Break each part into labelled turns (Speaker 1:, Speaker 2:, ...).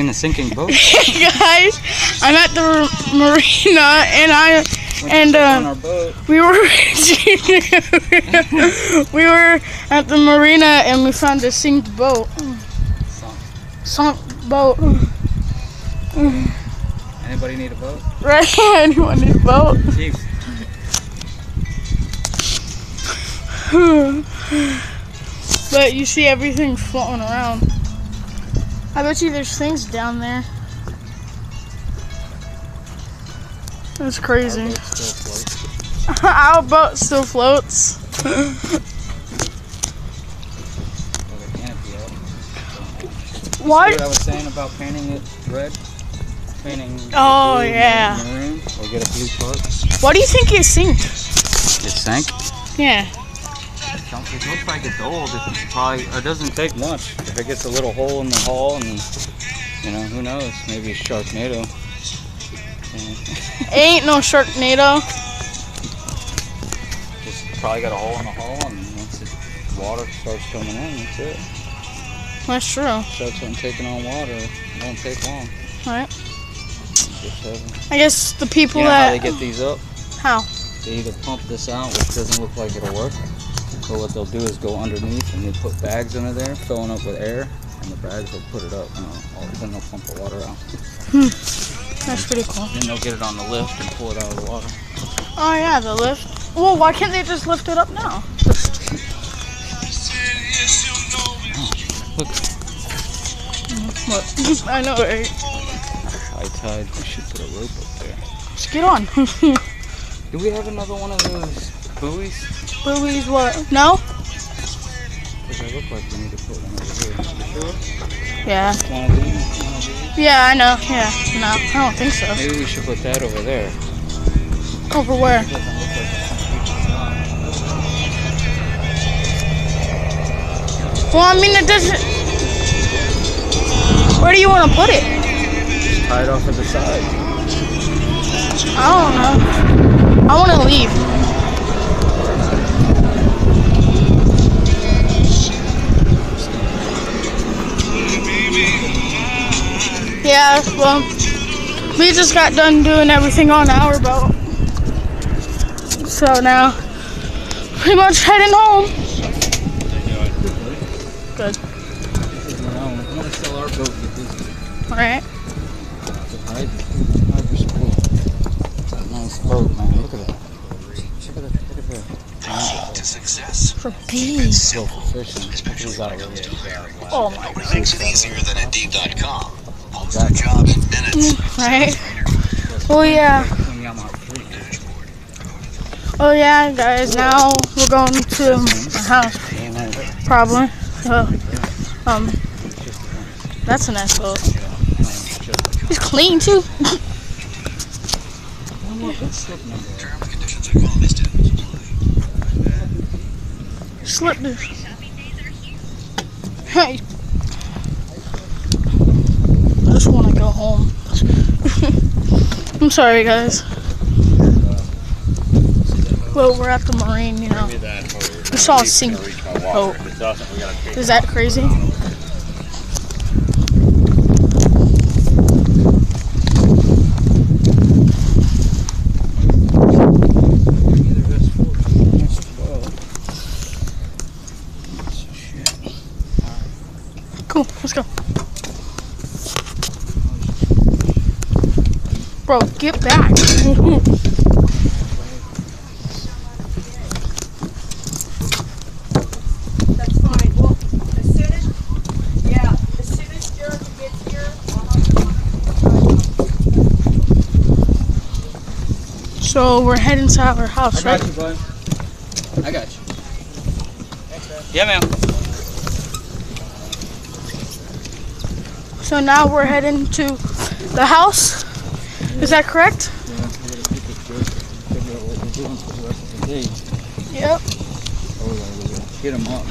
Speaker 1: In a sinking boat.
Speaker 2: Hey guys, I'm at the marina and we were we were at the marina and we found a sunk boat. Sunk boat.
Speaker 1: Anybody need a boat?
Speaker 2: Right? Anyone need a boat?
Speaker 1: Chief.
Speaker 2: But you see everything floating around. I bet you there's things down there. That's crazy. Our boat still floats. What?
Speaker 1: See what I was saying about painting it red? Painting
Speaker 2: Oh
Speaker 1: blue
Speaker 2: yeah.
Speaker 1: Maroon, or get a blue part.
Speaker 2: Why do you think it sank?
Speaker 1: It sank?
Speaker 2: Yeah.
Speaker 1: It looks like it's old. It doesn't take much. If it gets a little hole in the hull, and who knows? Maybe a Sharknado.
Speaker 2: Ain't no Sharknado.
Speaker 1: Just probably got a hole in the hull, and once the water starts coming in, that's it.
Speaker 2: That's true.
Speaker 1: Starts on taking on water. It won't take long.
Speaker 2: Right.
Speaker 1: Just
Speaker 2: I guess the people
Speaker 1: you know
Speaker 2: that
Speaker 1: how they get these up?
Speaker 2: How?
Speaker 1: They either pump this out, which doesn't look like it'll work. But what they'll do is go underneath and they put bags under there, filling up with air, and the bags will put it up, then they'll pump the water out.
Speaker 2: That's pretty cool.
Speaker 1: Then they'll get it on the lift and pull it out of the water.
Speaker 2: Oh yeah, the lift. Well, why can't they just lift it up now?
Speaker 1: Look.
Speaker 2: What? I know, right?
Speaker 1: High tide, we should put a rope up there.
Speaker 2: Just get on.
Speaker 1: Do we have another one of those buoys?
Speaker 2: Buoys what? No?
Speaker 1: Because I look like we need to put one over here. You sure?
Speaker 2: Yeah.
Speaker 1: One of these?
Speaker 2: Yeah, I know. Yeah. No, I don't think so.
Speaker 1: Maybe we should put that over there.
Speaker 2: Over where? Well, I mean, it doesn't... Where do you want to put it?
Speaker 1: Just tie it off at the side.
Speaker 2: I don't know. I want to leave. Yeah, well, we just got done doing everything on our boat. So now, pretty much heading home. Good.
Speaker 1: I'm going to sell our boat with this.
Speaker 2: Alright.
Speaker 1: Nice boat, man. Look at that. Look at that.
Speaker 3: To success.
Speaker 2: For bees.
Speaker 1: Go for fishing. He's out of
Speaker 2: Oh my
Speaker 3: Nobody
Speaker 2: god.
Speaker 3: makes it easier than Indeed.com. Post a job in minutes.
Speaker 2: Right? Oh yeah. Oh yeah, guys. Now we're going to my house. Probably. So, that's a nice boat. It's clean too.
Speaker 3: Terms and conditions are all listed.
Speaker 2: Slip this. Hey. I just want to go home. I'm sorry, guys. Well, we're at the marine, you know. We saw a sink boat. Is that crazy? Cool, let's go. Bro, get back.
Speaker 4: That's fine. Well, as soon as Jericho gets here,
Speaker 2: So we're heading to our house, right?
Speaker 1: you, bud. I got you. Yeah, ma'am.
Speaker 2: So now we're heading to the house. Is that correct? Yep.
Speaker 1: Get him up.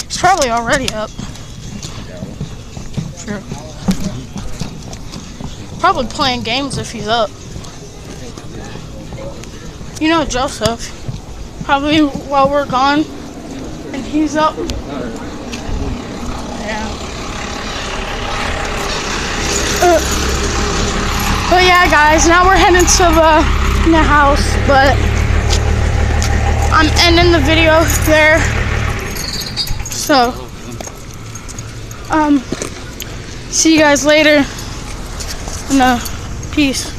Speaker 2: It's probably already up. Sure. Probably playing games if he's up. You know Joseph. Probably while we're gone and he's up. Yeah. yeah, guys, now we're heading to the house, but I'm ending the video there. So, see you guys later. And peace.